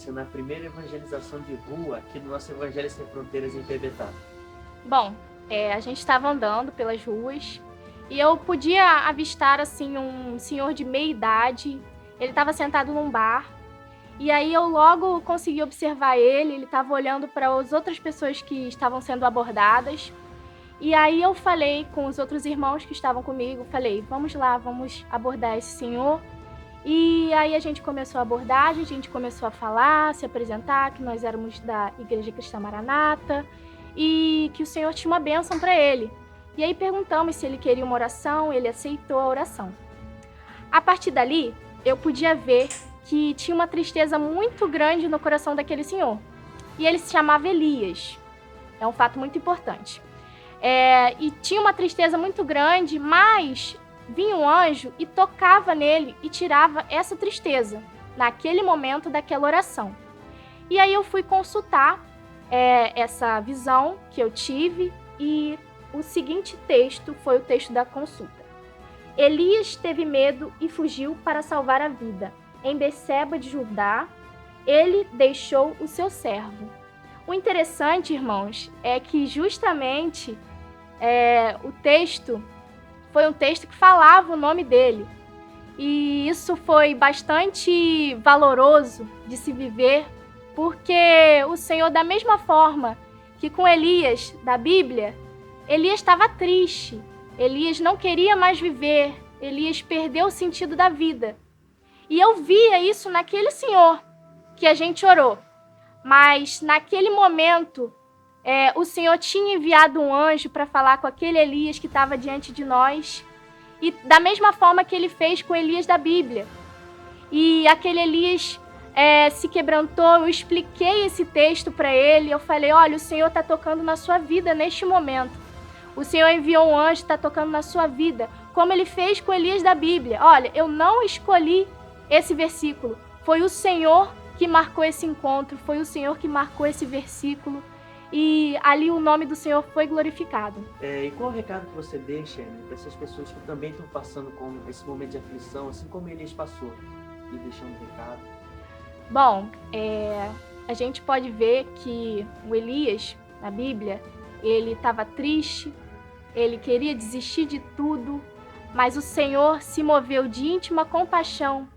experiência na primeira evangelização de rua aqui no nosso Evangelho Sem Fronteiras em Pebetá? Bom, a gente estava andando pelas ruas e eu podia avistar assim um senhor de meia idade. Ele estava sentado num bar e aí eu logo consegui observar ele. Ele estava olhando para as outras pessoas que estavam sendo abordadas. E aí eu falei com os outros irmãos que estavam comigo, falei, vamos lá, vamos abordar esse senhor. E aí a gente começou a abordagem, a gente começou a falar, se apresentar, que nós éramos da Igreja Cristã Maranata e que o Senhor tinha uma bênção para ele. E aí perguntamos se ele queria uma oração, ele aceitou a oração. A partir dali, eu podia ver que tinha uma tristeza muito grande no coração daquele senhor. E ele se chamava Elias. É um fato muito importante. E tinha uma tristeza muito grande, mas vinha um anjo e tocava nele e tirava essa tristeza, naquele momento daquela oração. E aí eu fui consultar essa visão que eu tive e o seguinte texto foi o texto da consulta. Elias teve medo e fugiu para salvar a vida. Em Beceba de Judá, ele deixou o seu servo. O interessante, irmãos, é que justamente o texto foi um texto que falava o nome dele. E isso foi bastante valoroso de se viver, porque o Senhor, da mesma forma que com Elias, da Bíblia, Elias estava triste. Elias não queria mais viver. Elias perdeu o sentido da vida. E eu via isso naquele senhor que a gente orou. Mas naquele momento, o Senhor tinha enviado um anjo para falar com aquele Elias que estava diante de nós. E da mesma forma que ele fez com Elias da Bíblia. E aquele Elias se quebrantou, eu expliquei esse texto para ele. Eu falei, olha, o Senhor está tocando na sua vida neste momento. O Senhor enviou um anjo, está tocando na sua vida. Como ele fez com Elias da Bíblia. Olha, eu não escolhi esse versículo. Foi o Senhor que marcou esse encontro. Foi o Senhor que marcou esse versículo. E ali o nome do Senhor foi glorificado. E qual o recado que você deixa para essas pessoas que também estão passando com esse momento de aflição, assim como Elias passou? E deixando um recado. Bom, a gente pode ver que o Elias, na Bíblia, ele estava triste, ele queria desistir de tudo, mas o Senhor se moveu de íntima compaixão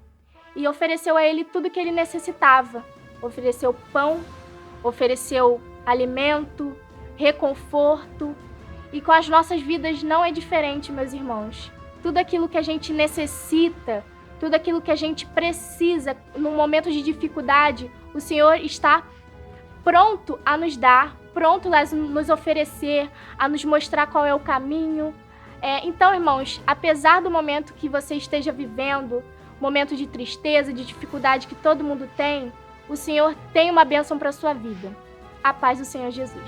e ofereceu a ele tudo que ele necessitava. Ofereceu pão, ofereceu alimento, reconforto. E com as nossas vidas não é diferente, meus irmãos. Tudo aquilo que a gente necessita, tudo aquilo que a gente precisa no momento de dificuldade, o Senhor está pronto a nos dar, pronto a nos oferecer, a nos mostrar qual é o caminho. Então, irmãos, apesar do momento que você esteja vivendo, momento de tristeza, de dificuldade que todo mundo tem, o Senhor tem uma bênção para a sua vida. A paz do Senhor Jesus.